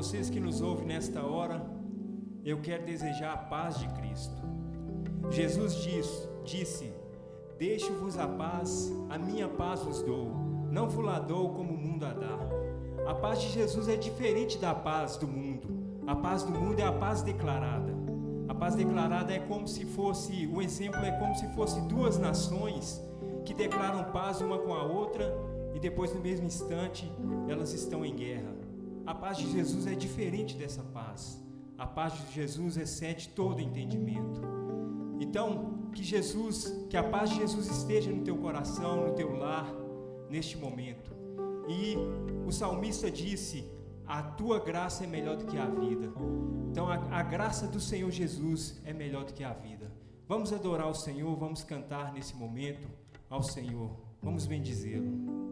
vocês que nos ouvem nesta hora, eu quero desejar a paz de Cristo. Jesus disse: deixo-vos a paz, a minha paz vos dou, não vos la dou como o mundo a dá. A paz de Jesus é diferente da paz do mundo. A paz do mundo é a paz declarada. A paz declarada é como se fosse, o exemplo é como se fosse duas nações que declaram paz uma com a outra e depois no mesmo instante elas estão em guerra. A paz de Jesus é diferente dessa paz. A paz de Jesus excede todo entendimento. Então, que a paz de Jesus esteja no teu coração, no teu lar, neste momento. E o salmista disse: a tua graça é melhor do que a vida. Então, a graça do Senhor Jesus é melhor do que a vida. Vamos adorar o Senhor, vamos cantar nesse momento ao Senhor. Vamos bendizê-lo.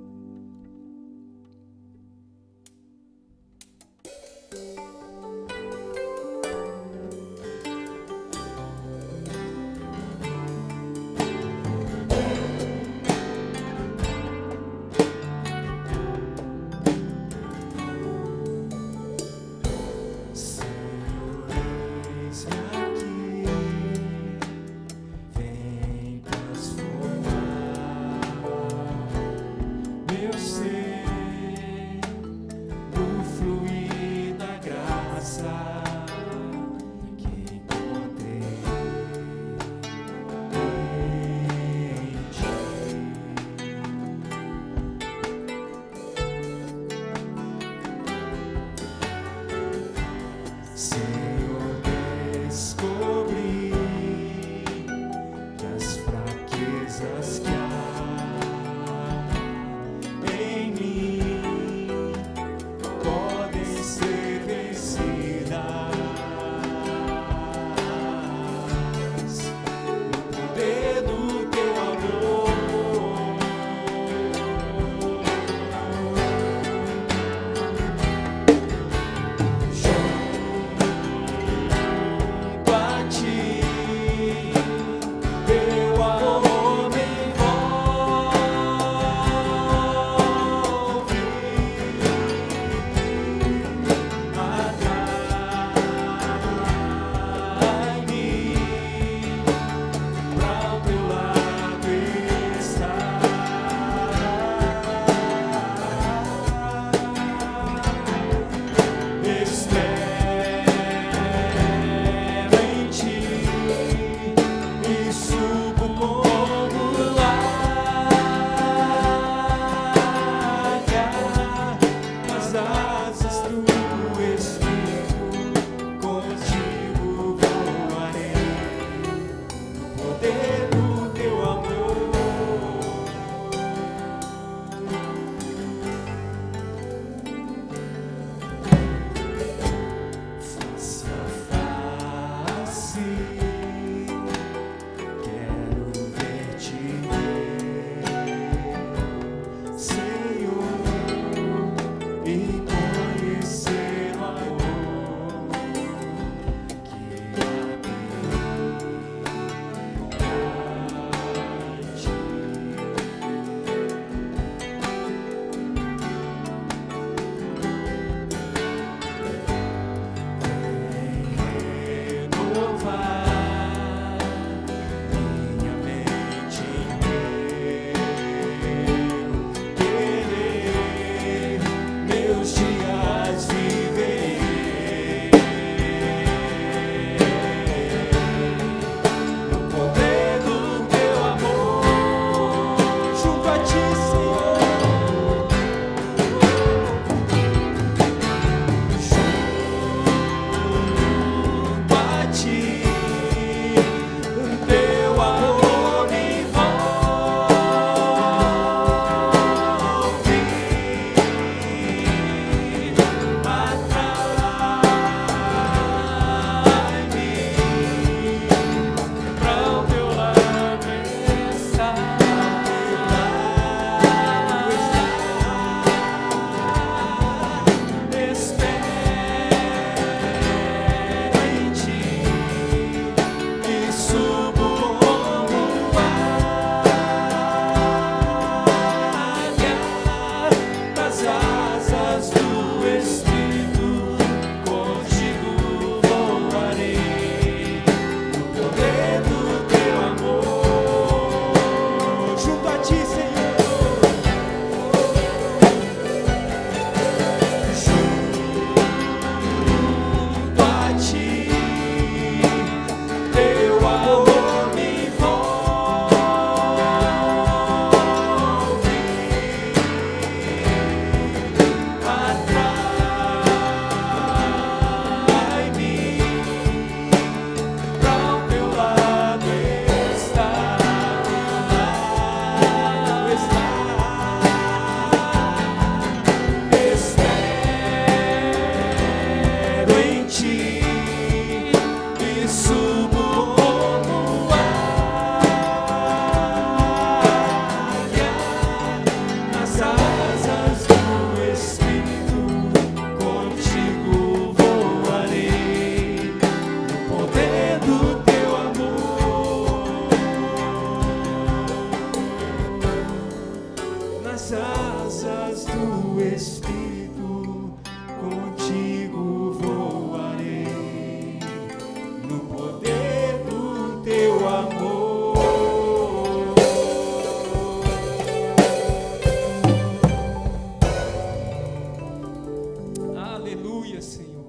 Aleluia, Senhor.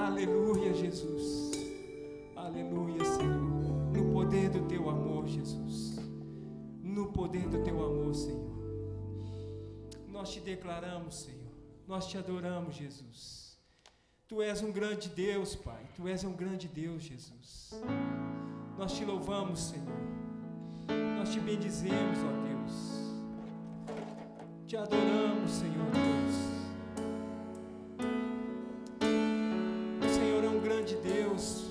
Aleluia, Jesus. Aleluia, Senhor. No poder do teu amor, Jesus. No poder do teu amor, Senhor. Nós te declaramos, Senhor. Nós te adoramos, Jesus. Tu és um grande Deus, Pai. Tu és um grande Deus, Jesus. Nós te louvamos, Senhor. Nós te bendizemos, ó Deus. Te adoramos, Senhor Deus. O Senhor é um grande Deus,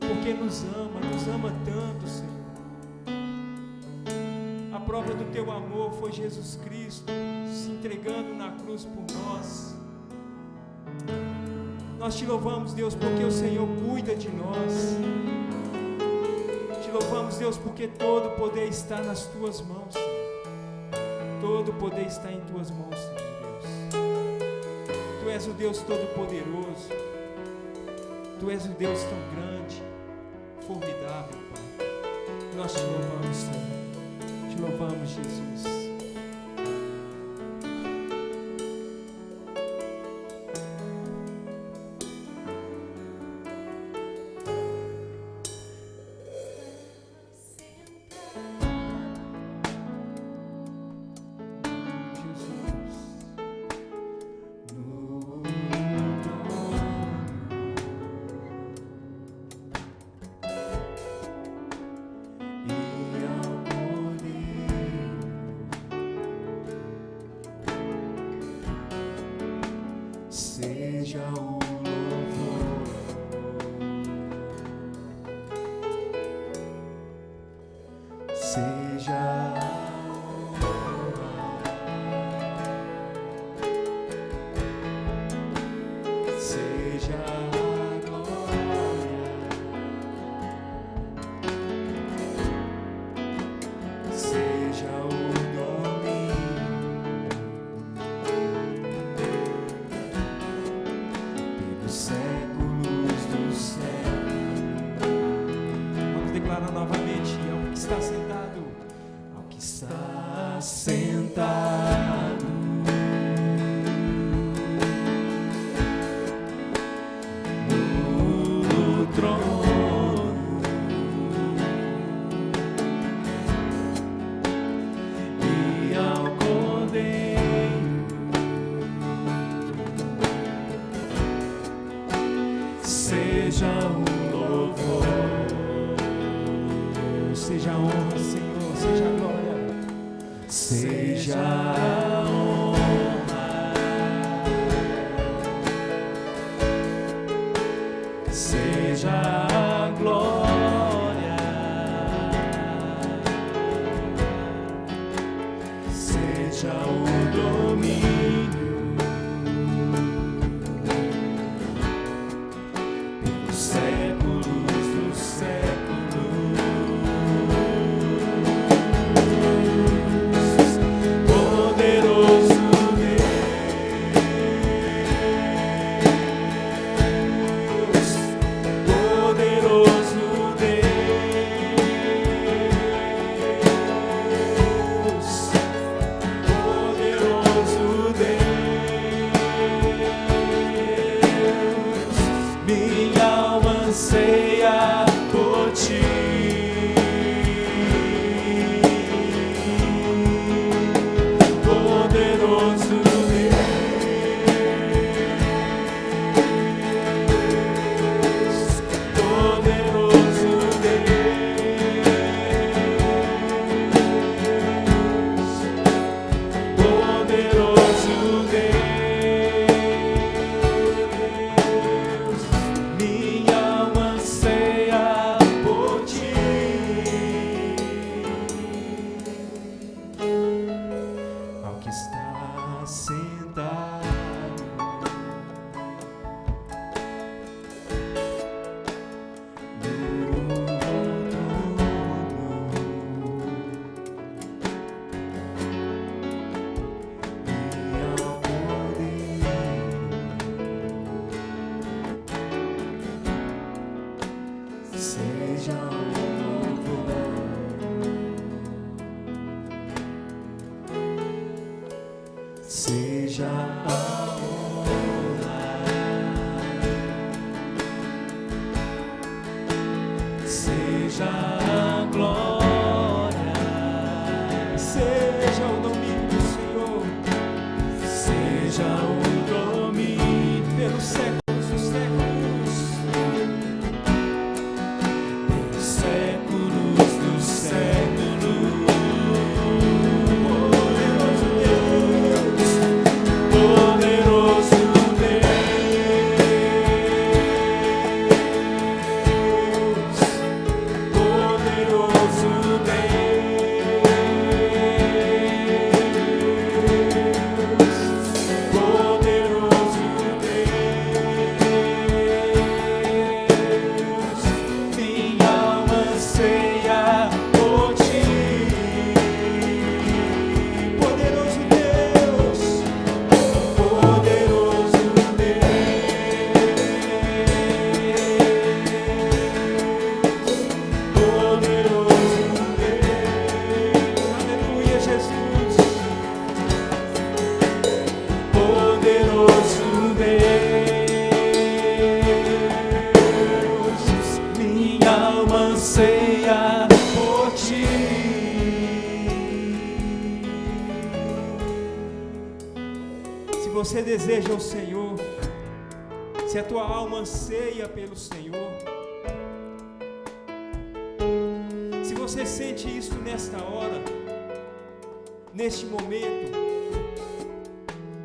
porque nos ama tanto, Senhor. A prova do teu amor foi Jesus Cristo se entregando na cruz por nós. Nós te louvamos, Deus, porque o Senhor cuida de nós. Te louvamos, Deus, porque todo o poder está nas tuas mãos, Senhor. Todo o poder está em tuas mãos, Senhor Deus. Tu és o Deus Todo-Poderoso. Tu és o Deus tão grande, formidável, Pai. Nós te louvamos, Senhor. Te louvamos, Jesus. Seja o louvor, seja a honra, seja a glória, seja o séculos dos séculos. Vamos declarar novamente ao que está sentado, ao que está sentado no trono e ao Cordeiro, seja o louvor, seja a honra, Senhor, seja a glória, seja a honra, seja a glória, seja o domínio. Séculos dos séculos, poderoso Deus, poderoso Deus, poderoso Deus, minha alma anseia por ti. Poderoso Deus, poderoso Deus, poderoso Deus, minha alma anseia por ti. Ao que está sentado no trono e ao Cordeiro, seja o louvor, seja a honra, deseja o Senhor, se a tua alma anseia pelo Senhor, se você sente isso nesta hora, neste momento,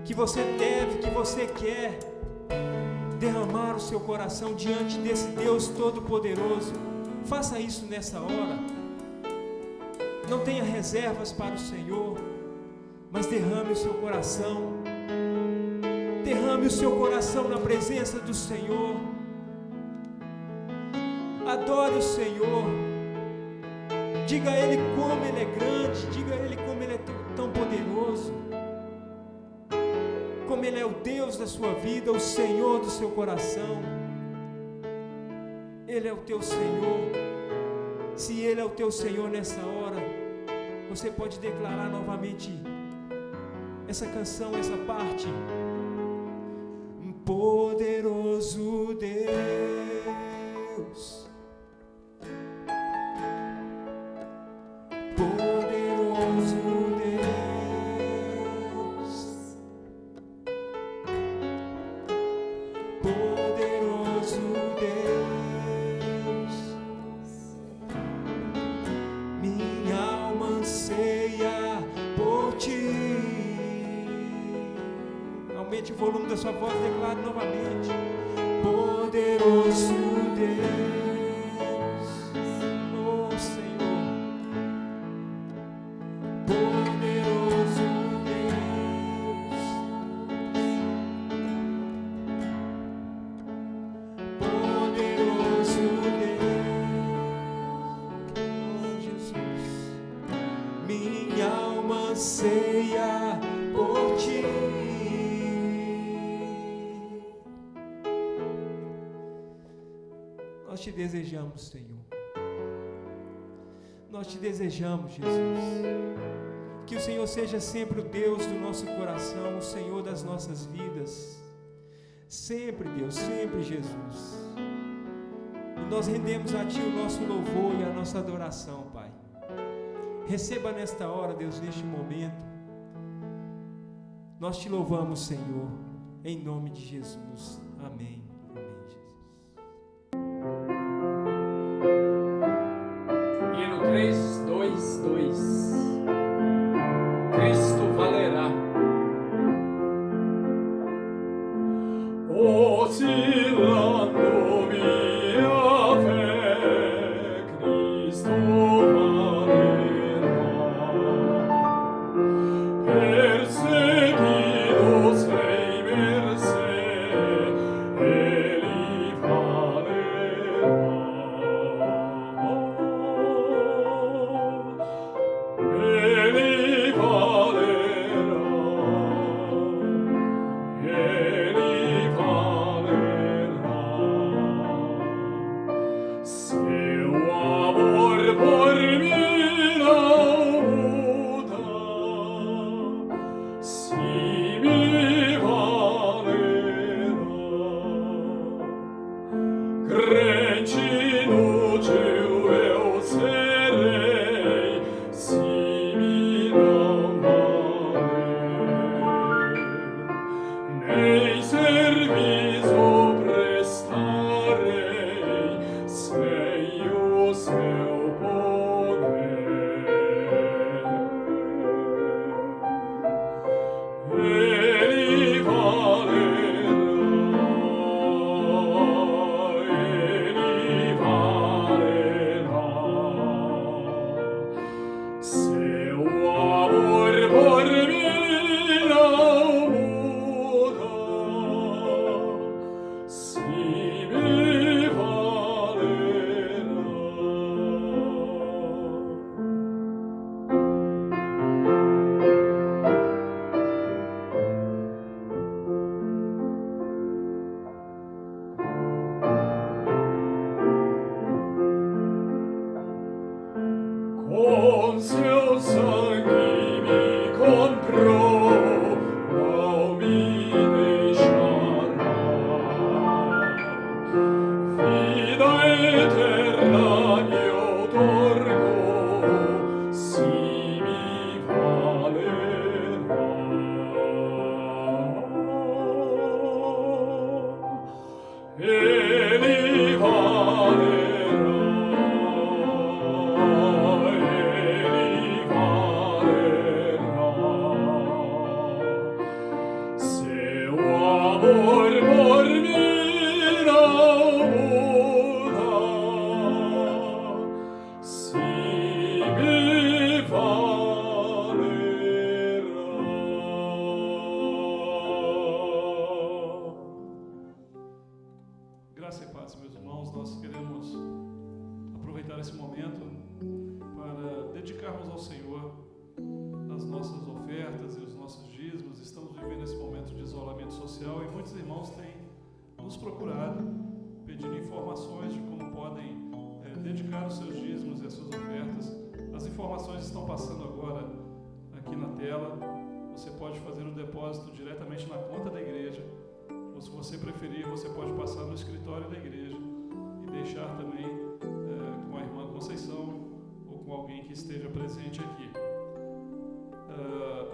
que você deve, que você quer derramar o seu coração diante desse Deus Todo-Poderoso, faça isso nessa hora. Não tenha reservas para o Senhor, mas derrame o seu coração. Derrame o seu coração na presença do Senhor. Adore o Senhor. Diga a Ele como Ele é grande, diga a Ele como Ele é tão poderoso, como Ele é o Deus da sua vida, o Senhor do seu coração. Ele é o teu Senhor. Se Ele é o teu Senhor nessa hora, você pode declarar novamente essa canção, essa parte. Poderoso Deus, poderoso Deus, poderoso Deus, minha alma anseia por ti. Aumente o volume da sua voz, declare novamente. Poderoso Deus, oh Senhor, poderoso Deus, poderoso Deus, oh Jesus, minha alma anseia por ti. Nós te desejamos, Senhor. Nós te desejamos, Jesus. Que o Senhor seja sempre o Deus do nosso coração, o Senhor das nossas vidas. Sempre, Deus, sempre, Jesus. E nós rendemos a Ti o nosso louvor e a nossa adoração, Pai. Receba nesta hora, Deus, neste momento. Nós te louvamos, Senhor, em nome de Jesus. Amém. Hino 3, 2, 2. Cristo valerá. Oscilando minha fé, Cristo valerá. Perseguido sem mercê, Ele valerá. Ele valerá, Ele valerá. amor por mí no muda, si mi valerá. Graça e paz, meus irmãos, nós queremos aproveitar esse momento para dedicarmos ao Senhor as nossas ofertas e os nossos dízimos. Estamos vivendo esse momento de isolamento social e muitos irmãos têm nos procurado, pedindo informações de como podem dedicar os seus dízimos e as suas ofertas. As informações estão passando agora aqui na tela. Você pode fazer o depósito diretamente na conta da igreja, ou se você preferir, você pode passar no escritório da igreja e deixar também com a irmã Conceição ou com alguém que esteja presente aqui.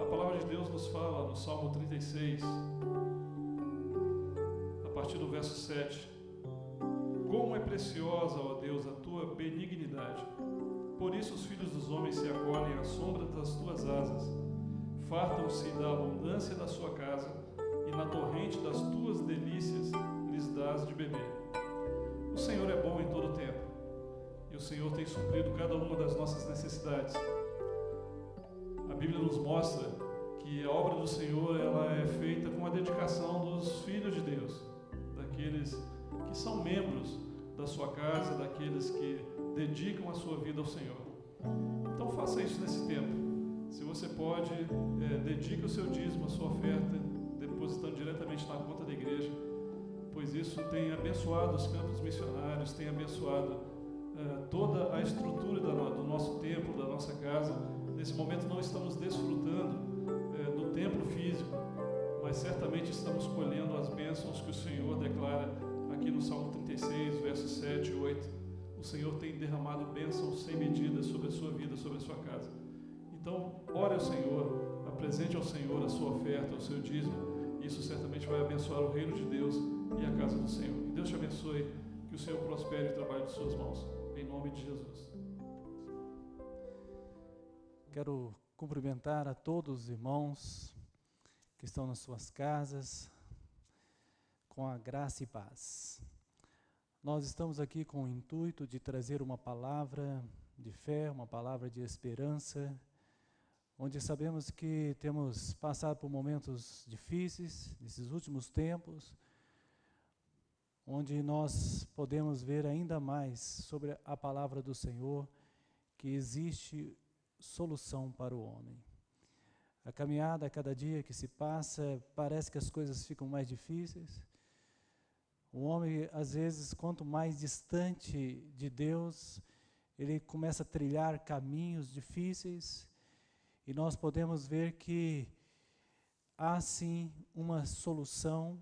A palavra de Deus nos fala no Salmo 36, a partir do verso 7: como é preciosa, ó Deus, a tua benignidade, por isso os filhos dos homens se acolhem à sombra das tuas asas, fartam-se da abundância da sua casa, e na torrente das tuas delícias lhes dás de beber. O Senhor é bom em todo o tempo, e o Senhor tem suprido cada uma das nossas necessidades. A Bíblia nos mostra que a obra do Senhor ela é feita com a dedicação dos filhos de Deus, daqueles que são membros da sua casa, daqueles que dedicam a sua vida ao Senhor. Então faça isso nesse tempo. Se você pode, dedique o seu dízimo, a sua oferta, depositando diretamente na conta da igreja, pois isso tem abençoado os campos missionários, tem abençoado toda a estrutura do nosso templo, da nossa casa. Nesse momento não estamos desfrutando do templo físico, mas certamente estamos colhendo as bênçãos que o Senhor declara aqui no Salmo 36, versos 7 e 8. O Senhor tem derramado bênçãos sem medida sobre a sua vida, sobre a sua casa. Então, ore ao Senhor, apresente ao Senhor a sua oferta, o seu dízimo. Isso certamente vai abençoar o reino de Deus e a casa do Senhor. Que Deus te abençoe, que o Senhor prospere o trabalho de suas mãos. Em nome de Jesus. Quero cumprimentar a todos os irmãos que estão nas suas casas, com a graça e paz. Nós estamos aqui com o intuito de trazer uma palavra de fé, uma palavra de esperança, onde sabemos que temos passado por momentos difíceis nesses últimos tempos, onde nós podemos ver ainda mais sobre a palavra do Senhor, que existe solução para o homem. A caminhada, a cada dia que se passa, parece que as coisas ficam mais difíceis. O homem, às vezes, quanto mais distante de Deus, ele começa a trilhar caminhos difíceis, e nós podemos ver que há sim uma solução,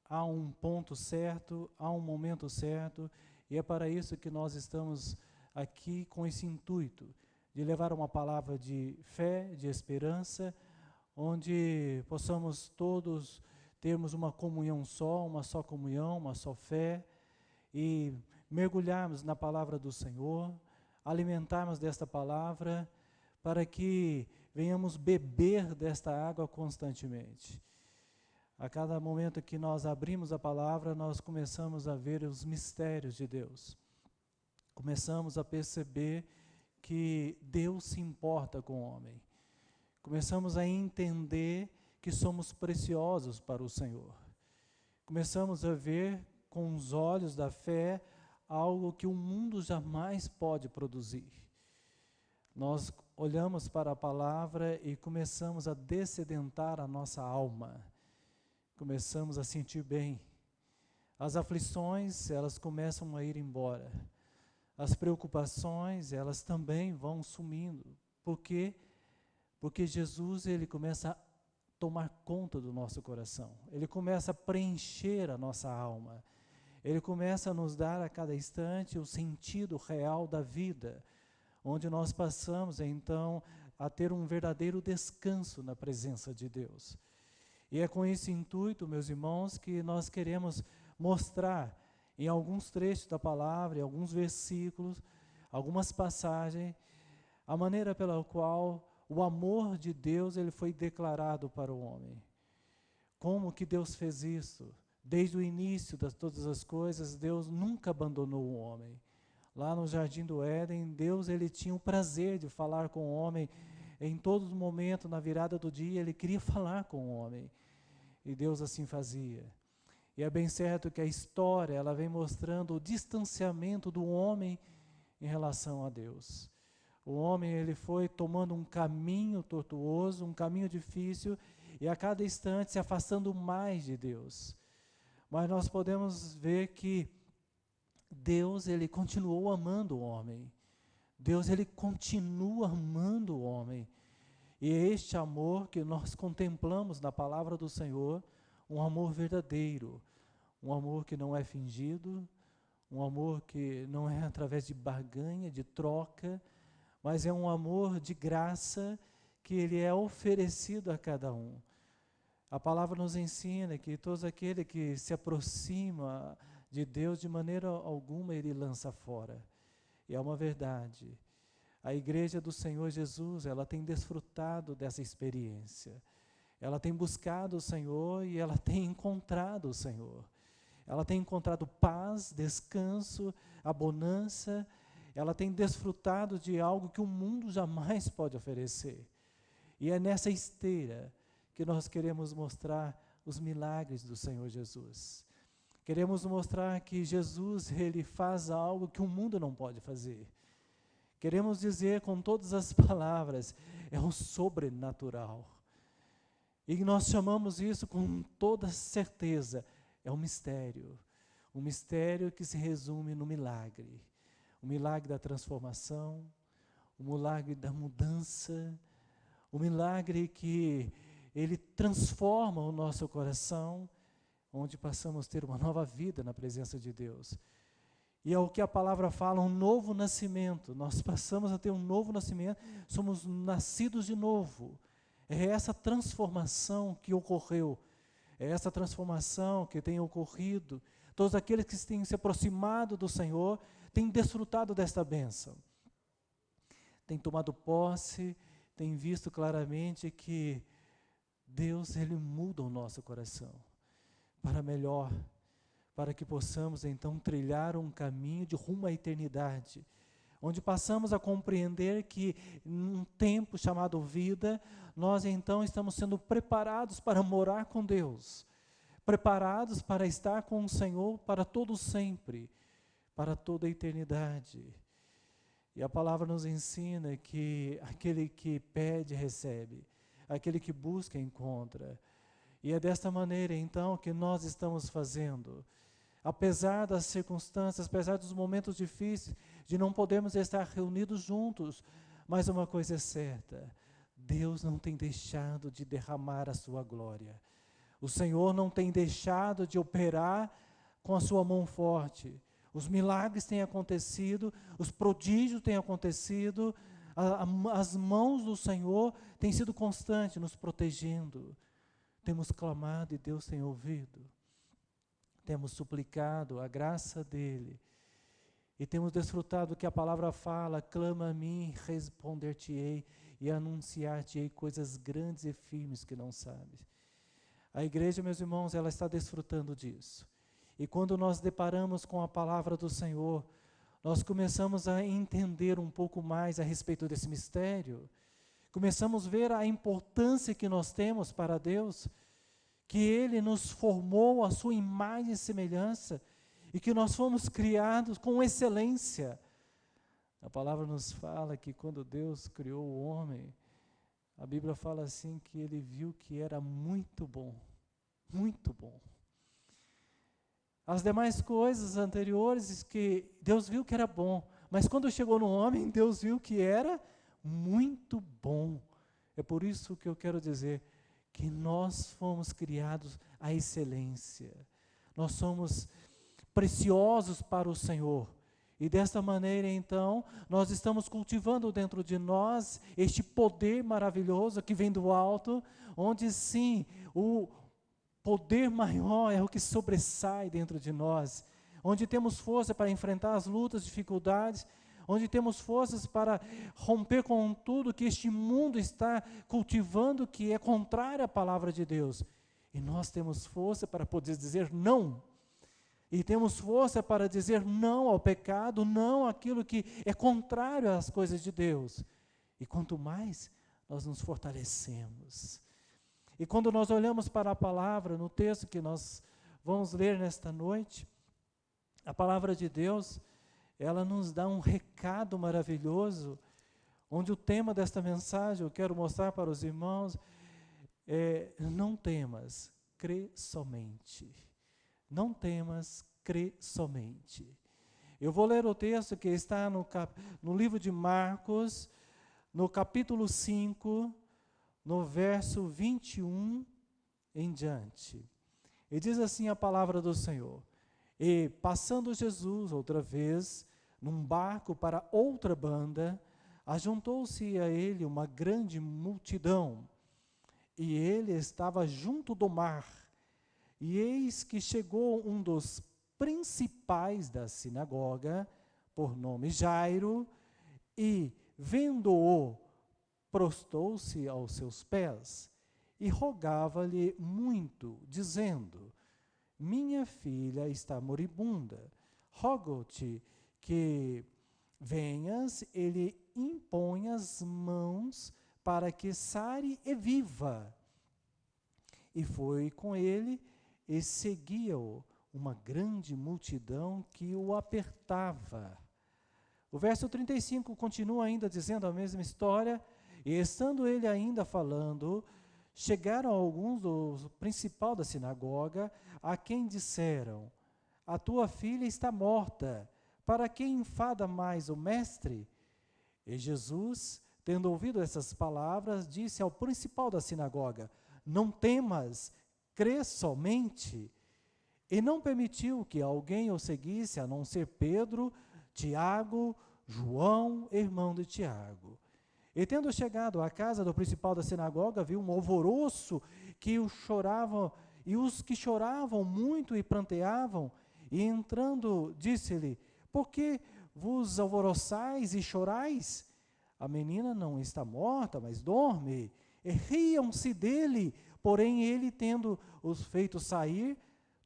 há um ponto certo, há um momento certo, e é para isso que nós estamos aqui com esse intuito, de levar uma palavra de fé, de esperança, onde possamos todos termos uma comunhão só, uma só comunhão, uma só fé, e mergulharmos na palavra do Senhor, alimentarmos desta palavra, para que venhamos beber desta água constantemente. A cada momento que nós abrimos a palavra, nós começamos a ver os mistérios de Deus. Começamos a perceber que Deus se importa com o homem. Começamos a entender que somos preciosos para o Senhor. Começamos a ver com os olhos da fé algo que o mundo jamais pode produzir. Nós olhamos para a palavra e começamos a dessedentar a nossa alma. Começamos a sentir bem. As aflições, elas começam a ir embora. As preocupações, elas também vão sumindo. Por quê? Porque Jesus, ele começa a tomar conta do nosso coração. Ele começa a preencher a nossa alma. Ele começa a nos dar a cada instante o sentido real da vida, onde nós passamos, então, a ter um verdadeiro descanso na presença de Deus. E é com esse intuito, meus irmãos, que nós queremos mostrar em alguns trechos da palavra, em alguns versículos, algumas passagens, a maneira pela qual o amor de Deus ele foi declarado para o homem. como que Deus fez isso? Desde o início de todas as coisas, Deus nunca abandonou o homem. Lá no Jardim do Éden, Deus ele tinha o prazer de falar com o homem. Em todo momento, na virada do dia, Ele queria falar com o homem. E Deus assim fazia. E é bem certo que a história ela vem mostrando o distanciamento do homem em relação a Deus. O homem ele foi tomando um caminho tortuoso, um caminho difícil, e a cada instante se afastando mais de Deus. Mas nós podemos ver que Deus ele continuou amando o homem. Deus ele continua amando o homem. E é este amor que nós contemplamos na palavra do Senhor, um amor verdadeiro, um amor que não é fingido, um amor que não é através de barganha, de troca, mas é um amor de graça que ele é oferecido a cada um. A palavra nos ensina que todos aqueles que se aproximam de Deus, de maneira alguma ele lança fora. E é uma verdade. A igreja do Senhor Jesus, ela tem desfrutado dessa experiência. Ela tem buscado o Senhor e ela tem encontrado o Senhor. Ela tem encontrado paz, descanso, abundância. Ela tem desfrutado de algo que o mundo jamais pode oferecer. E é nessa esteira que nós queremos mostrar os milagres do Senhor Jesus. Queremos mostrar que Jesus, ele faz algo que o mundo não pode fazer. Queremos dizer com todas as palavras, é o sobrenatural. E nós chamamos isso com toda certeza, é um mistério. Um mistério que se resume no milagre. O milagre da transformação, o milagre da mudança, o milagre que ele transforma o nosso coração, onde passamos a ter uma nova vida na presença de Deus. E é o que a palavra fala, um novo nascimento. Nós passamos a ter um novo nascimento, somos nascidos de novo. É essa transformação que ocorreu, é essa transformação que tem ocorrido. Todos aqueles que têm se aproximado do Senhor têm desfrutado desta bênção. Têm tomado posse, têm visto claramente que Deus ele muda o nosso coração para melhor, para que possamos então trilhar um caminho de rumo à eternidade, onde passamos a compreender que num tempo chamado vida, nós então estamos sendo preparados para morar com Deus, preparados para estar com o Senhor para todo sempre, para toda a eternidade. E a palavra nos ensina que aquele que pede, recebe, aquele que busca, encontra. E é desta maneira então que nós estamos fazendo. Apesar das circunstâncias, apesar dos momentos difíceis, de não podermos estar reunidos juntos, mas uma coisa é certa, Deus não tem deixado de derramar a sua glória. O Senhor não tem deixado de operar com a sua mão forte. Os milagres têm acontecido, os prodígios têm acontecido, as mãos do Senhor têm sido constantes, nos protegendo. Temos clamado e Deus tem ouvido. Temos suplicado a graça dEle. E temos desfrutado do que a palavra fala, clama a mim, responder-te-ei e anunciar-te-ei coisas grandes e firmes que não sabes. A igreja, meus irmãos, ela está desfrutando disso. E quando nós deparamos com a palavra do Senhor, nós começamos a entender um pouco mais a respeito desse mistério. Começamos a ver a importância que nós temos para Deus, que Ele nos formou à sua imagem e semelhança, e que nós fomos criados com excelência. A palavra nos fala que quando Deus criou o homem, a Bíblia fala assim que Ele viu que era muito bom, muito bom. As demais coisas anteriores, que Deus viu que era bom, mas quando chegou no homem, Deus viu que era muito bom. É por isso que eu quero dizer que nós fomos criados à excelência. Nós somos preciosos para o Senhor. E desta maneira, então, nós estamos cultivando dentro de nós este poder maravilhoso que vem do alto, onde sim, o poder maior é o que sobressai dentro de nós, onde temos força para enfrentar as lutas, dificuldades, onde temos forças para romper com tudo que este mundo está cultivando, que é contrário à palavra de Deus. E nós temos força para poder dizer não. E temos força para dizer não ao pecado, não àquilo que é contrário às coisas de Deus. E quanto mais nós nos fortalecemos. E quando nós olhamos para a palavra, no texto que nós vamos ler nesta noite, a palavra de Deus, ela nos dá um recado maravilhoso, onde o tema desta mensagem, eu quero mostrar para os irmãos, não temas, crê somente. Não temas, crê somente. Eu vou ler o texto que está no livro de Marcos, no capítulo 5, no verso 21 em diante. E diz assim a palavra do Senhor: E passando Jesus outra vez, num barco para outra banda, ajuntou-se a ele uma grande multidão, e ele estava junto do mar. E eis que chegou um dos principais da sinagoga, por nome Jairo, e, vendo-o, prostou-se aos seus pés, e rogava-lhe muito, dizendo: Minha filha está moribunda, rogo-te que venhas e lhe impõe as mãos para que sare e viva. E foi com ele e seguia-o uma grande multidão que o apertava. O verso 35 continua ainda dizendo a mesma história, e estando ele ainda falando, chegaram alguns do principal da sinagoga, a quem disseram: A tua filha está morta, para que enfada mais o mestre? E Jesus, tendo ouvido essas palavras, disse ao principal da sinagoga: Não temas, crê somente. E não permitiu que alguém o seguisse, a não ser Pedro, Tiago, João, irmão de Tiago. E tendo chegado à casa do principal da sinagoga, viu um alvoroço que os que choravam muito e pranteavam, e entrando, disse-lhe: Por que vos alvoroçais e chorais? A menina não está morta, mas dorme. E riam-se dele, porém ele, tendo os feito sair,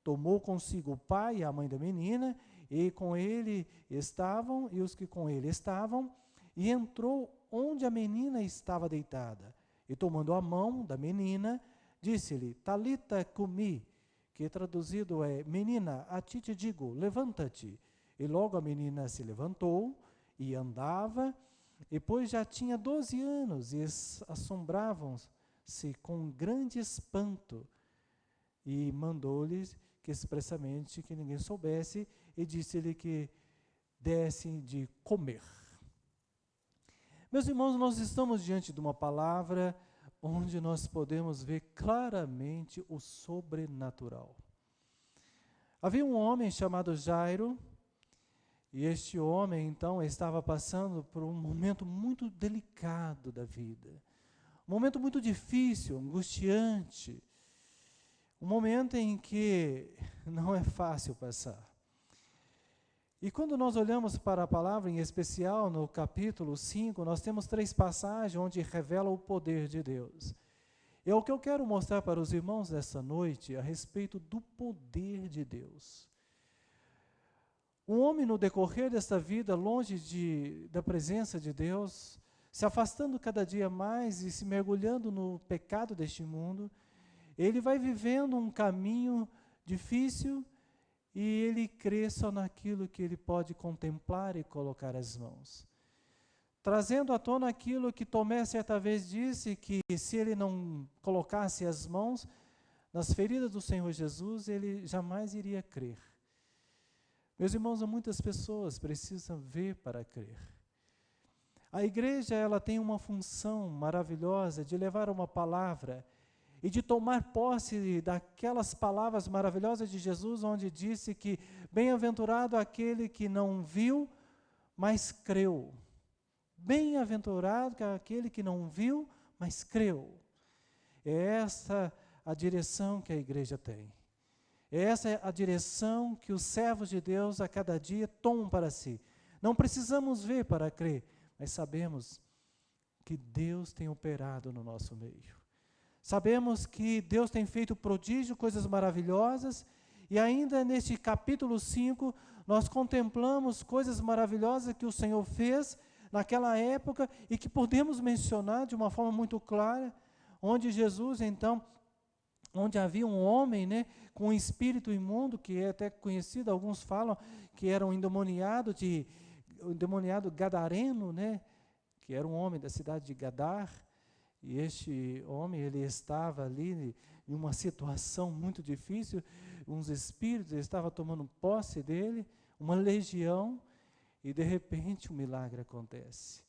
tomou consigo o pai e a mãe da menina, e com ele estavam, e os que com ele estavam, e entrou onde a menina estava deitada. E tomando a mão da menina, disse-lhe: Talita cumi, que traduzido é: Menina, a ti te digo, levanta-te. E logo a menina se levantou e andava, e pois já tinha 12 anos, e assombravam-se com grande espanto. E mandou-lhes que expressamente que ninguém soubesse, e disse-lhe que dessem de comer. Meus irmãos, nós estamos diante de uma palavra onde nós podemos ver claramente o sobrenatural. Havia um homem chamado Jairo, e este homem, então, estava passando por um momento muito delicado da vida. Um momento muito difícil, angustiante. Um momento em que não é fácil passar. E quando nós olhamos para a palavra, em especial no capítulo 5, nós temos 3 passagens onde revela o poder de Deus. É o que eu quero mostrar para os irmãos nessa noite a respeito do poder de Deus. Um homem no decorrer desta vida, longe da presença de Deus, se afastando cada dia mais e se mergulhando no pecado deste mundo, ele vai vivendo um caminho difícil e ele crê só naquilo que ele pode contemplar e colocar as mãos. Trazendo à tona aquilo que Tomé certa vez disse, que se ele não colocasse as mãos nas feridas do Senhor Jesus, ele jamais iria crer. Meus irmãos, muitas pessoas precisam ver para crer. A igreja, ela tem uma função maravilhosa de levar uma palavra e de tomar posse daquelas palavras maravilhosas de Jesus, onde disse que bem-aventurado aquele que não viu, mas creu. Bem-aventurado aquele que não viu, mas creu. É essa a direção que a igreja tem. É essa a direção que os servos de Deus a cada dia tomam para si. Não precisamos ver para crer, mas sabemos que Deus tem operado no nosso meio. Sabemos que Deus tem feito prodígio, coisas maravilhosas, e ainda neste capítulo 5, nós contemplamos coisas maravilhosas que o Senhor fez naquela época e que podemos mencionar de uma forma muito clara, onde Jesus, então, onde havia um homem, né, com um espírito imundo, que é até conhecido, alguns falam que era um endemoniado gadareno, né, que era um homem da cidade de Gadar, e este homem, ele estava ali em uma situação muito difícil, uns espíritos estavam tomando posse dele, uma legião, e de repente um milagre acontece.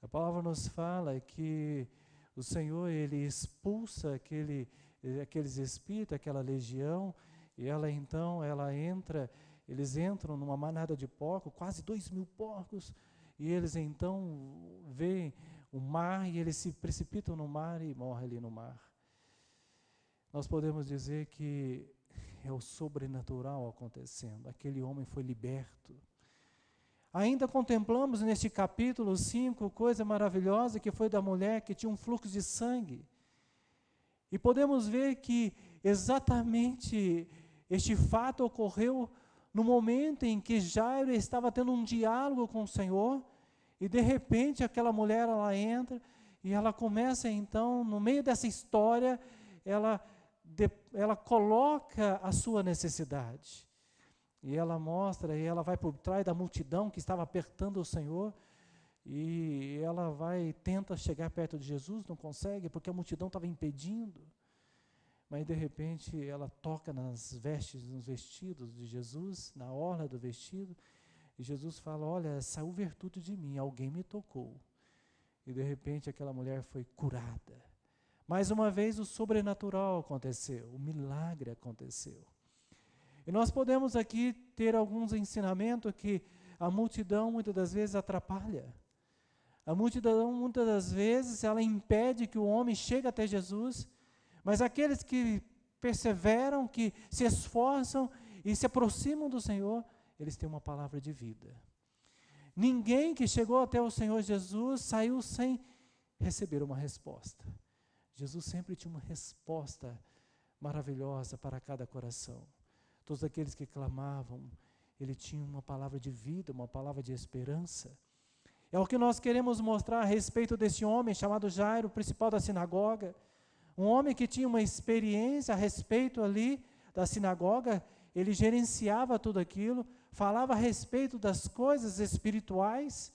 A palavra nos fala que o Senhor, ele expulsa aqueles espíritos, aquela legião, e eles entram numa manada de porcos, quase 2.000 porcos, e eles então veem o mar, e eles se precipitam no mar e morrem ali no mar. Nós podemos dizer que é o sobrenatural acontecendo. Aquele homem foi liberto. Ainda contemplamos neste capítulo 5, coisa maravilhosa, que foi da mulher que tinha um fluxo de sangue. E podemos ver que exatamente este fato ocorreu no momento em que Jairo estava tendo um diálogo com o Senhor, e de repente aquela mulher, ela entra, e ela começa então, no meio dessa história, ela coloca a sua necessidade. E ela mostra, e ela vai por trás da multidão que estava apertando o Senhor, e ela tenta chegar perto de Jesus, não consegue, porque a multidão estava impedindo. Mas de repente ela toca nos vestidos de Jesus, na orla do vestido, e Jesus fala: olha, saiu virtude de mim, alguém me tocou. E de repente aquela mulher foi curada. Mais uma vez o sobrenatural aconteceu, o milagre aconteceu. E nós podemos aqui ter alguns ensinamentos que a multidão muitas das vezes atrapalha. A multidão muitas das vezes ela impede que o homem chegue até Jesus, mas aqueles que perseveram, que se esforçam e se aproximam do Senhor, eles têm uma palavra de vida. Ninguém que chegou até o Senhor Jesus saiu sem receber uma resposta. Jesus sempre tinha uma resposta maravilhosa para cada coração. Todos aqueles que clamavam, ele tinha uma palavra de vida, uma palavra de esperança. É o que nós queremos mostrar a respeito desse homem chamado Jairo, principal da sinagoga. Um homem que tinha uma experiência a respeito ali da sinagoga, ele gerenciava tudo aquilo, falava a respeito das coisas espirituais,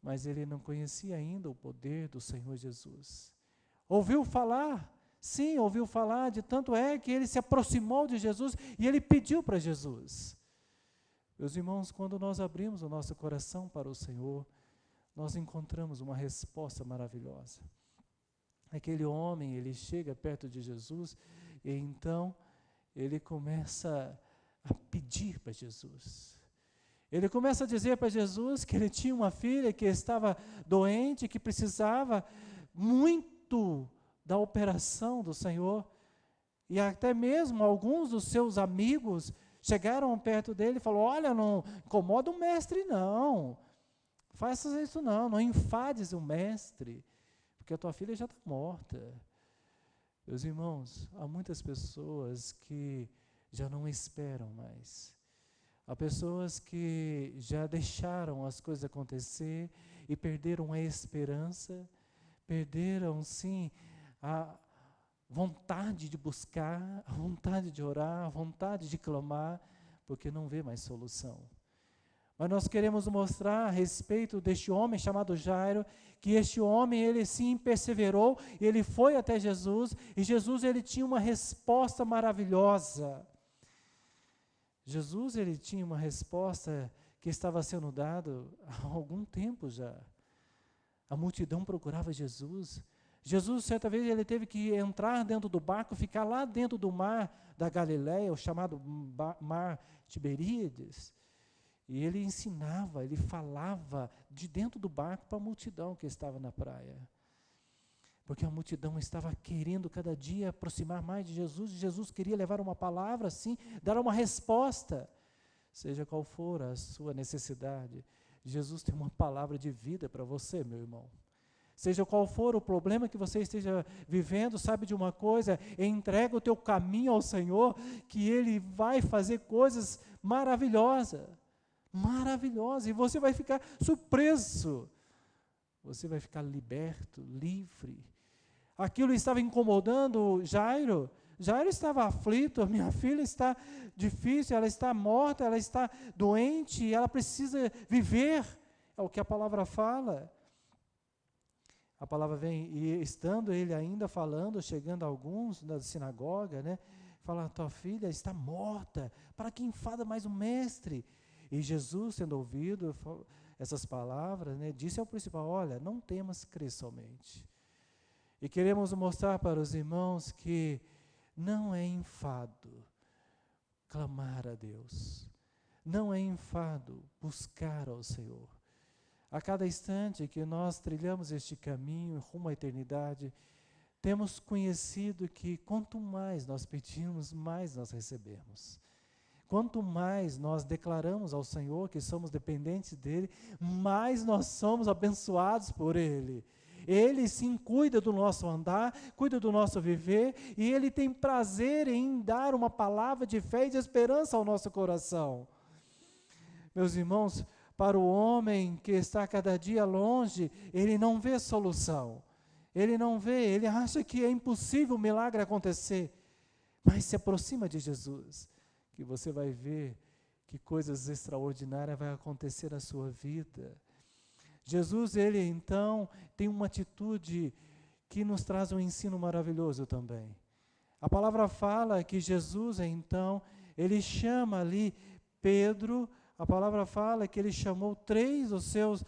mas ele não conhecia ainda o poder do Senhor Jesus. Ouviu falar, sim, ouviu falar, de tanto é que ele se aproximou de Jesus e ele pediu para Jesus. Meus irmãos, quando nós abrimos o nosso coração para o Senhor, nós encontramos uma resposta maravilhosa. Aquele homem, ele chega perto de Jesus e então ele começa a pedir para Jesus. Ele começa a dizer para Jesus que ele tinha uma filha que estava doente, que precisava muito da operação do Senhor. E até mesmo alguns dos seus amigos chegaram perto dele e falaram: olha, não incomoda o mestre não, faça isso não enfades o mestre, porque a tua filha já está morta. Meus irmãos, há muitas pessoas que já não esperam mais. Há pessoas que já deixaram as coisas acontecer e perderam a esperança, perderam, sim, a vontade de buscar, a vontade de orar, a vontade de clamar, porque não vê mais solução. Mas nós queremos mostrar a respeito deste homem chamado Jairo, que este homem, ele sim perseverou, ele foi até Jesus, e Jesus, ele tinha uma resposta maravilhosa. Jesus, ele tinha uma resposta que estava sendo dada há algum tempo já. A multidão procurava Jesus. Jesus, certa vez, ele teve que entrar dentro do barco, ficar lá dentro do mar da Galileia, o chamado mar Tiberíades. E ele ensinava, ele falava de dentro do barco para a multidão que estava na praia. Porque a multidão estava querendo cada dia aproximar mais de Jesus, e Jesus queria levar uma palavra assim, dar uma resposta, seja qual for a sua necessidade. Jesus tem uma palavra de vida para você, meu irmão. Seja qual for o problema que você esteja vivendo, sabe de uma coisa? Entrega o teu caminho ao Senhor, que Ele vai fazer coisas maravilhosas. Maravilhosas. E você vai ficar surpreso. Você vai ficar liberto, livre. Aquilo estava incomodando Jairo. Jairo estava aflito, minha filha está difícil, ela está morta, ela está doente, ela precisa viver. É o que a palavra fala. A palavra vem, e estando ele ainda falando, chegando a alguns da sinagoga, né, fala, tua filha está morta, para que enfada mais o mestre? E Jesus, tendo ouvido essas palavras, né, disse ao principal, olha, não temas, crê somente. E queremos mostrar para os irmãos que não é enfado clamar a Deus, não é enfado buscar ao Senhor. A cada instante que nós trilhamos este caminho rumo à eternidade, temos conhecido que quanto mais nós pedimos, mais nós recebemos. Quanto mais nós declaramos ao Senhor que somos dependentes dEle, mais nós somos abençoados por Ele. Ele sim cuida do nosso andar, cuida do nosso viver, e Ele tem prazer em dar uma palavra de fé e de esperança ao nosso coração. Meus irmãos, para o homem que está cada dia longe, ele não vê solução. Ele não vê, ele acha que é impossível o milagre acontecer. Mas se aproxima de Jesus, que você vai ver que coisas extraordinárias vão acontecer na sua vida. Jesus, ele então tem uma atitude que nos traz um ensino maravilhoso também. A palavra fala que Jesus então, ele chama ali Pedro. A palavra fala que ele chamou 3 dos seus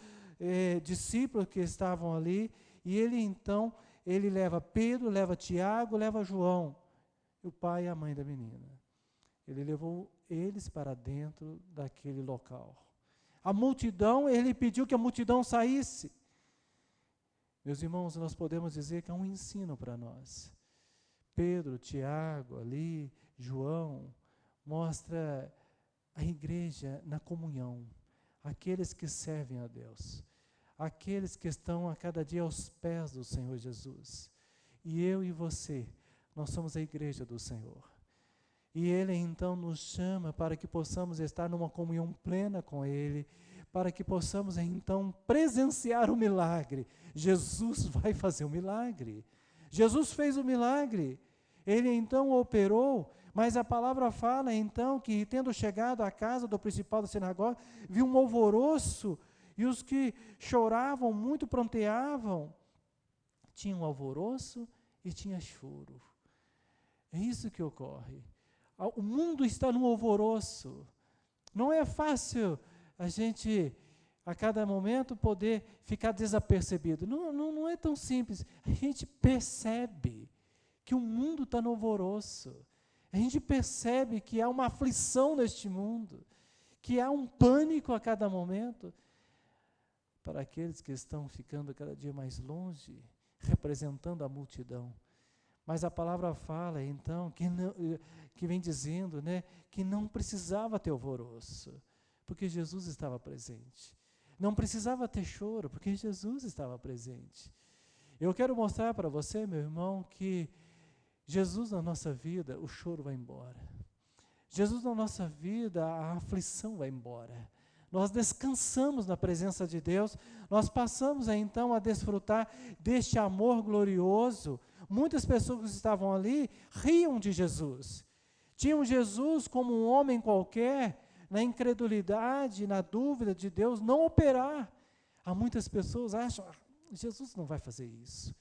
discípulos que estavam ali, e ele então, ele leva Pedro, leva Tiago, leva João, o pai e a mãe da menina. Ele levou eles para dentro daquele local. A multidão, ele pediu que a multidão saísse. Meus irmãos, nós podemos dizer que é um ensino para nós. Pedro, Tiago, ali, João, mostra a igreja na comunhão, aqueles que servem a Deus, aqueles que estão a cada dia aos pés do Senhor Jesus. E eu e você, nós somos a igreja do Senhor. E Ele então nos chama para que possamos estar numa comunhão plena com Ele, para que possamos então presenciar o milagre. Jesus vai fazer o milagre. Jesus fez o milagre. Ele então operou. Mas a palavra fala então que, tendo chegado à casa do principal da sinagoga, viu um alvoroço, e os que choravam muito pranteavam. Tinha um alvoroço e tinha choro. É isso que ocorre. O mundo está num alvoroço. Não é fácil a gente, a cada momento, poder ficar desapercebido. Não é tão simples. A gente percebe que o mundo está no alvoroço. A gente percebe que há uma aflição neste mundo, que há um pânico a cada momento. Para aqueles que estão ficando cada dia mais longe, representando a multidão. Mas a palavra fala, então, que vem dizendo, né, que não precisava ter alvoroço, porque Jesus estava presente. Não precisava ter choro, porque Jesus estava presente. Eu quero mostrar para você, meu irmão, que Jesus na nossa vida, o choro vai embora. Jesus na nossa vida, a aflição vai embora. Nós descansamos na presença de Deus, nós passamos então a desfrutar deste amor glorioso. Muitas pessoas que estavam ali riam de Jesus. Tinham Jesus como um homem qualquer, na incredulidade, na dúvida de Deus não operar. Há muitas pessoas que acham, Jesus não vai fazer isso.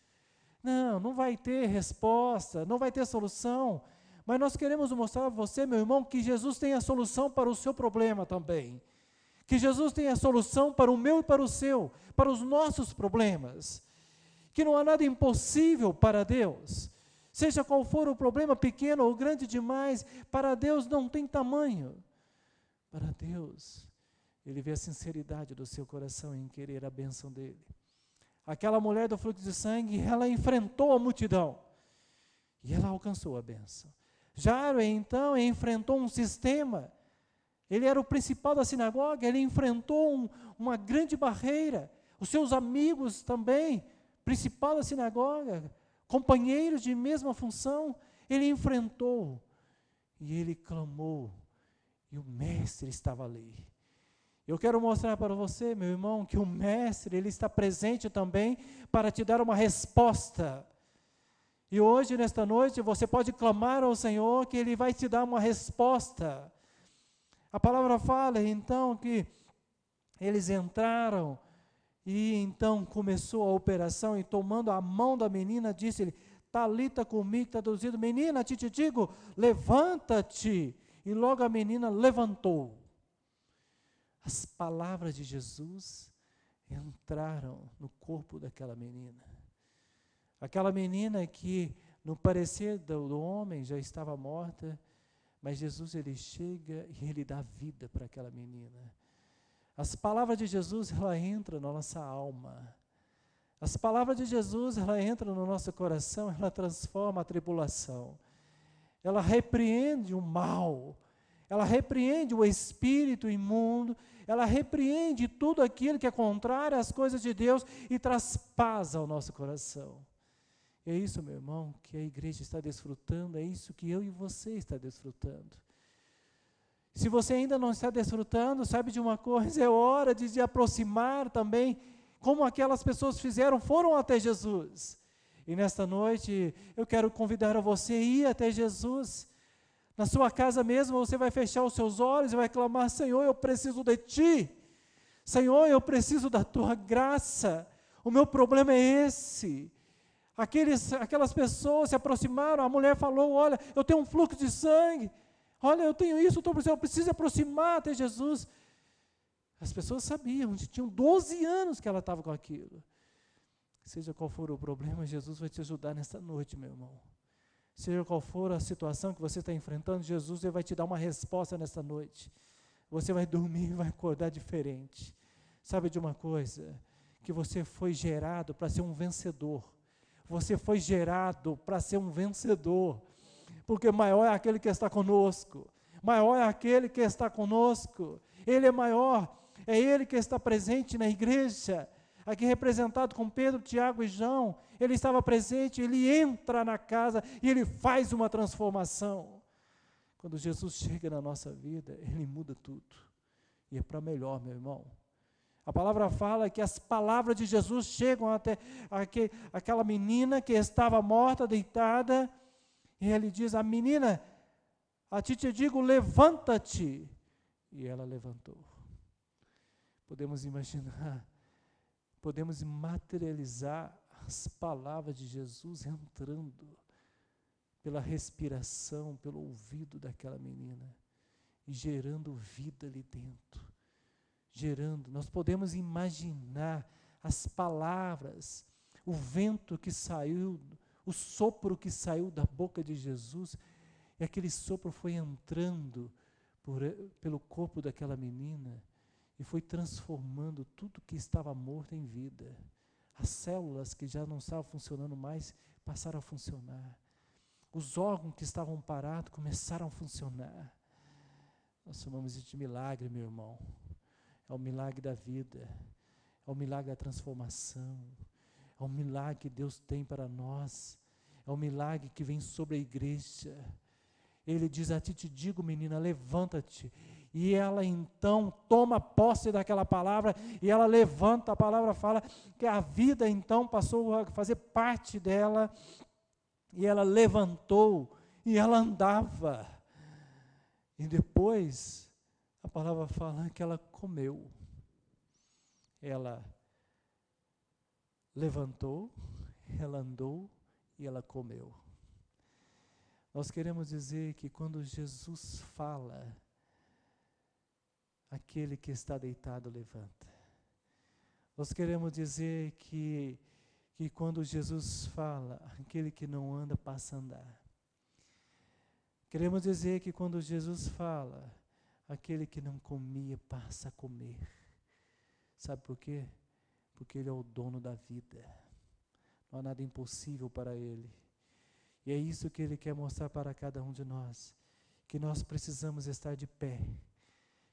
Não vai ter resposta, não vai ter solução. Mas nós queremos mostrar a você, meu irmão, que Jesus tem a solução para o seu problema também. Que Jesus tem a solução para o meu e para o seu, para os nossos problemas. Que não há nada impossível para Deus. Seja qual for o problema, pequeno ou grande demais, para Deus não tem tamanho. Para Deus, Ele vê a sinceridade do seu coração em querer a bênção dEle. Aquela mulher do fluxo de sangue, ela enfrentou a multidão. E ela alcançou a bênção. Jairo, então, enfrentou um sistema. Ele era o principal da sinagoga, ele enfrentou uma grande barreira. Os seus amigos também principal da sinagoga, companheiros de mesma função, ele enfrentou e ele clamou, e o mestre estava ali. Eu quero mostrar para você, meu irmão, que o mestre, ele está presente também para te dar uma resposta. E hoje, nesta noite, você pode clamar ao Senhor que ele vai te dar uma resposta. A palavra fala, então, que eles entraram e então começou a operação, e tomando a mão da menina, disse-lhe, Talita cumi, traduzido, menina, te digo, levanta-te. E logo a menina levantou. As palavras de Jesus entraram no corpo daquela menina. Aquela menina que, no parecer do homem, já estava morta, mas Jesus, ele chega e ele dá vida para aquela menina. As palavras de Jesus, ela entra na nossa alma. As palavras de Jesus, ela entra no nosso coração, ela transforma a tribulação. Ela repreende o mal, ela repreende o espírito imundo, ela repreende tudo aquilo que é contrário às coisas de Deus e traz paz ao nosso coração. E é isso, meu irmão, que a igreja está desfrutando, é isso que eu e você está desfrutando. Se você ainda não está desfrutando, sabe de uma coisa, é hora de se aproximar também, como aquelas pessoas fizeram, foram até Jesus. E nesta noite, eu quero convidar a você a ir até Jesus. Na sua casa mesmo, você vai fechar os seus olhos e vai clamar, Senhor, eu preciso de Ti. Senhor, eu preciso da Tua graça. O meu problema é esse. Aquelas pessoas se aproximaram, a mulher falou, olha, eu tenho um fluxo de sangue. Olha, eu tenho isso, eu preciso aproximar até Jesus. As pessoas sabiam, tinham 12 anos que ela estava com aquilo. Seja qual for o problema, Jesus vai te ajudar nesta noite, meu irmão. Seja qual for a situação que você está enfrentando, Jesus ele vai te dar uma resposta nesta noite. Você vai dormir e vai acordar diferente. Sabe de uma coisa? Que você foi gerado para ser um vencedor. Você foi gerado para ser um vencedor. Porque maior é aquele que está conosco. Maior é aquele que está conosco. Ele é maior. É Ele que está presente na igreja. Aqui representado com Pedro, Tiago e João. Ele estava presente, ele entra na casa e ele faz uma transformação. Quando Jesus chega na nossa vida, ele muda tudo. E é para melhor, meu irmão. A palavra fala que as palavras de Jesus chegam até aquela menina que estava morta, deitada, e ele diz, a menina, a ti te digo, levanta-te. E ela levantou. Podemos imaginar, podemos materializar as palavras de Jesus entrando pela respiração, pelo ouvido daquela menina e gerando vida ali dentro. Nós podemos imaginar as palavras, o vento que saiu, o sopro que saiu da boca de Jesus, e aquele sopro foi entrando pelo corpo daquela menina e foi transformando tudo que estava morto em vida. As células que já não estavam funcionando mais passaram a funcionar. Os órgãos que estavam parados começaram a funcionar. Nós chamamos isso de milagre, meu irmão. É o milagre da vida, é o milagre da transformação, é o milagre que Deus tem para nós, é o milagre que vem sobre a igreja. Ele diz, a ti te digo, menina, levanta-te. E ela então toma posse daquela palavra, e ela levanta, a palavra fala que a vida então passou a fazer parte dela, e ela levantou, e ela andava. E depois, a palavra fala que ela comeu. Ela levantou, ela andou e ela comeu. Nós queremos dizer que quando Jesus fala, aquele que está deitado levanta. Nós queremos dizer que quando Jesus fala, aquele que não anda passa a andar. Queremos dizer que quando Jesus fala, aquele que não comia passa a comer. Sabe por quê? Porque Ele é o dono da vida. Não há nada impossível para Ele. E é isso que Ele quer mostrar para cada um de nós. Que nós precisamos estar de pé.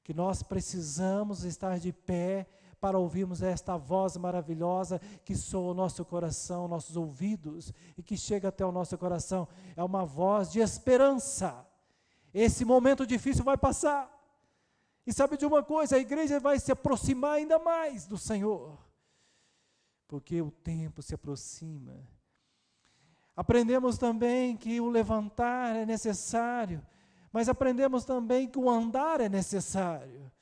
Que nós precisamos estar de pé para ouvirmos esta voz maravilhosa que soa o nosso coração, nossos ouvidos, e que chega até o nosso coração. É uma voz de esperança. Esse momento difícil vai passar. E sabe de uma coisa? A igreja vai se aproximar ainda mais do Senhor, porque o tempo se aproxima. Aprendemos também que o levantar é necessário, mas aprendemos também que o andar é necessário.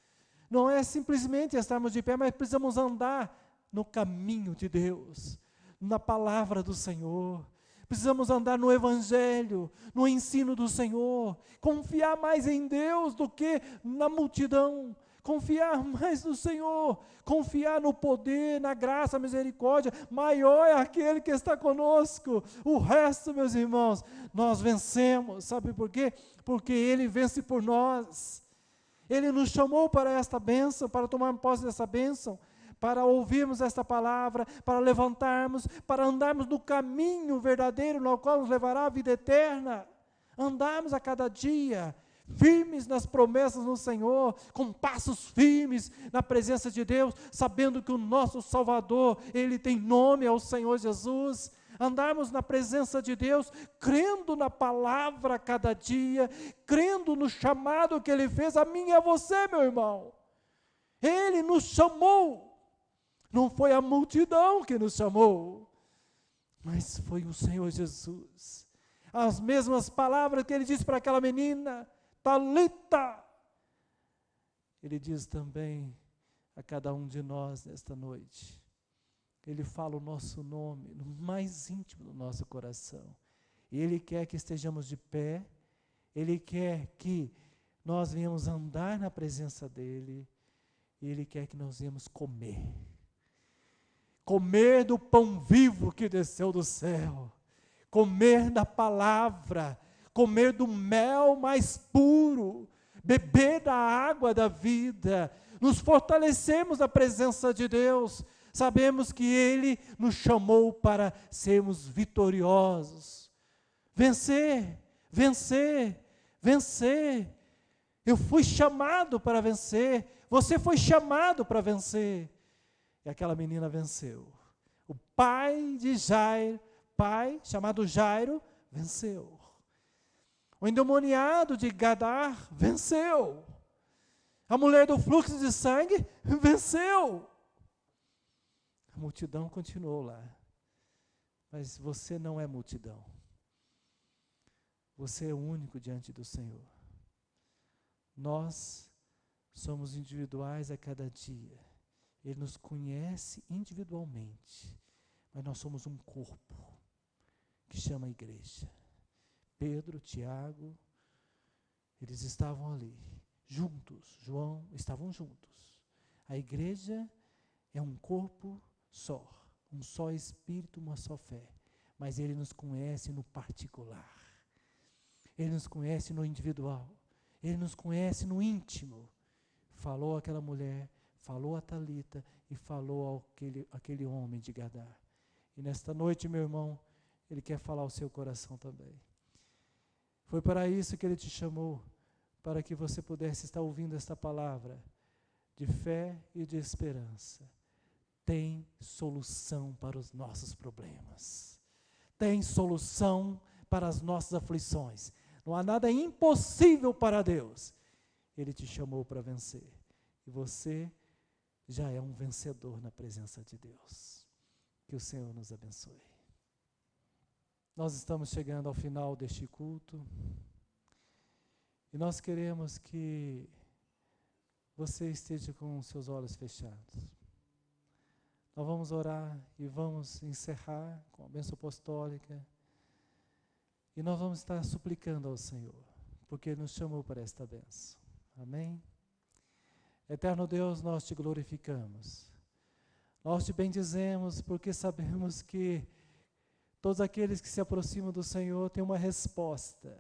Não é simplesmente estarmos de pé, mas precisamos andar no caminho de Deus, na palavra do Senhor. Precisamos andar no Evangelho, no ensino do Senhor, confiar mais em Deus do que na multidão, confiar mais no Senhor, confiar no poder, na graça, na misericórdia. Maior é aquele que está conosco. O resto, meus irmãos, nós vencemos. Sabe por quê? Porque Ele vence por nós. Ele nos chamou para esta bênção, para tomar posse dessa bênção, para ouvirmos esta palavra, para levantarmos, para andarmos no caminho verdadeiro, no qual nos levará à vida eterna. Andarmos a cada dia, firmes nas promessas do Senhor, com passos firmes na presença de Deus, sabendo que o nosso Salvador, Ele tem nome, é o Senhor Jesus. Andarmos na presença de Deus, crendo na palavra a cada dia, crendo no chamado que Ele fez a mim e a você, meu irmão. Ele nos chamou. Não foi a multidão que nos chamou, mas foi o Senhor Jesus. As mesmas palavras que Ele disse para aquela menina, Talita, Ele diz também a cada um de nós nesta noite. Ele fala o nosso nome no mais íntimo do nosso coração. E Ele quer que estejamos de pé, Ele quer que nós venhamos andar na presença dEle, e Ele quer que nós venhamos comer. Comer do pão vivo que desceu do céu, comer da palavra, comer do mel mais puro, beber da água da vida, nos fortalecemos na presença de Deus. Sabemos que Ele nos chamou para sermos vitoriosos. Vencer, vencer, vencer. Eu fui chamado para vencer, você foi chamado para vencer. E aquela menina venceu. O pai de Jairo, pai chamado Jairo, venceu. O endemoniado de Gadar venceu. A mulher do fluxo de sangue venceu. A multidão continuou lá. Mas você não é multidão. Você é único diante do Senhor. Nós somos individuais a cada dia. Ele nos conhece individualmente, mas nós somos um corpo que chama igreja. Pedro, Tiago, eles estavam ali, juntos. João, estavam juntos. A igreja é um corpo só, um só espírito, uma só fé. Mas Ele nos conhece no particular. Ele nos conhece no individual. Ele nos conhece no íntimo. Falou àquela mulher, falou a Talita e falou àquele homem de Gadar. E nesta noite, meu irmão, Ele quer falar ao seu coração também. Foi para isso que Ele te chamou, para que você pudesse estar ouvindo esta palavra de fé e de esperança. Tem solução para os nossos problemas. Tem solução para as nossas aflições. Não há nada impossível para Deus. Ele te chamou para vencer. E você já é um vencedor na presença de Deus. Que o Senhor nos abençoe. Nós estamos chegando ao final deste culto. E nós queremos que você esteja com os seus olhos fechados. Nós vamos orar e vamos encerrar com a bênção apostólica. E nós vamos estar suplicando ao Senhor, porque Ele nos chamou para esta bênção. Amém? Eterno Deus, nós te glorificamos. Nós te bendizemos porque sabemos que todos aqueles que se aproximam do Senhor têm uma resposta.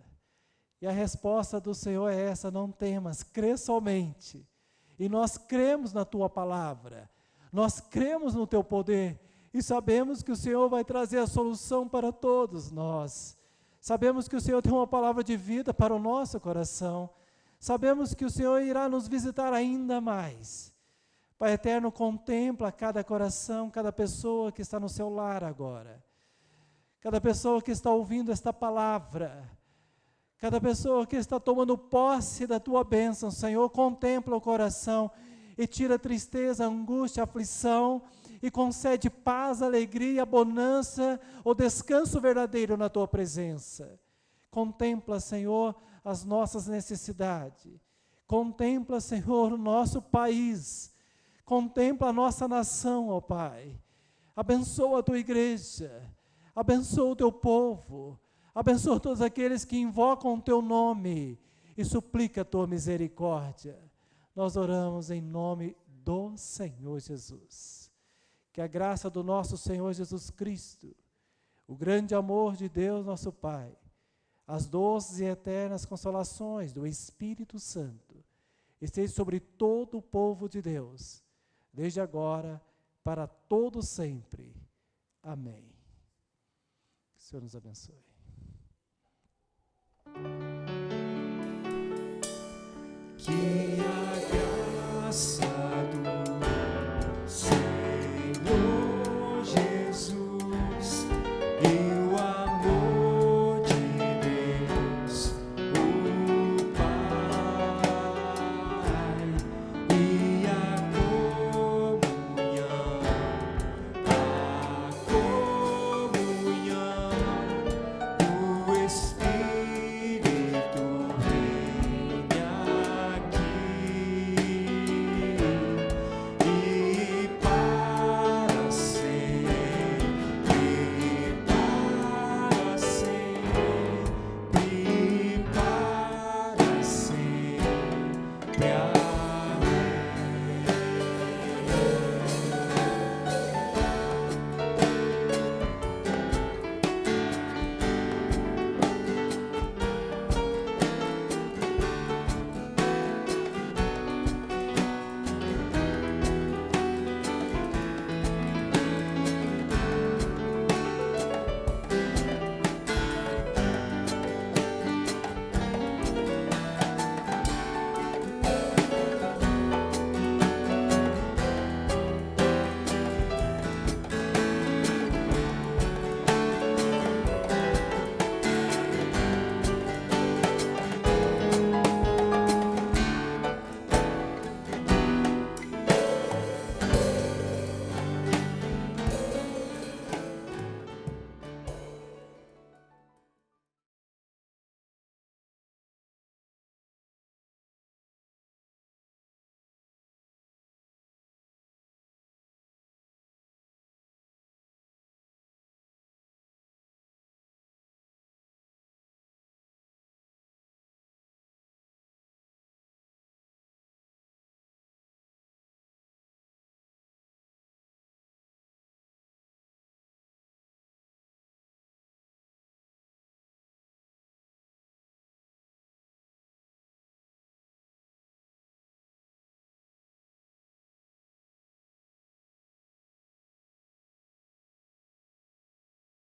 E a resposta do Senhor é essa: não temas, crê somente. E nós cremos na Tua palavra, nós cremos no Teu poder e sabemos que o Senhor vai trazer a solução para todos nós. Sabemos que o Senhor tem uma palavra de vida para o nosso coração. Sabemos que o Senhor irá nos visitar ainda mais, Pai eterno, contempla cada coração, cada pessoa que está no seu lar agora. Cada pessoa que está ouvindo esta palavra. Cada pessoa que está tomando posse da tua bênção, Senhor, contempla o coração e tira a tristeza, a angústia, a aflição e concede paz, alegria, bonança, o descanso verdadeiro na tua presença. Contempla, Senhor, as nossas necessidades. Contempla, Senhor, o nosso país. Contempla a nossa nação, ó Pai. Abençoa a tua igreja. Abençoa o teu povo. Abençoa todos aqueles que invocam o teu nome e suplica a tua misericórdia. Nós oramos em nome do Senhor Jesus. Que a graça do nosso Senhor Jesus Cristo, o grande amor de Deus, nosso Pai, as doces e eternas consolações do Espírito Santo, esteja sobre todo o povo de Deus, desde agora, para todo sempre. Amém. Que o Senhor nos abençoe.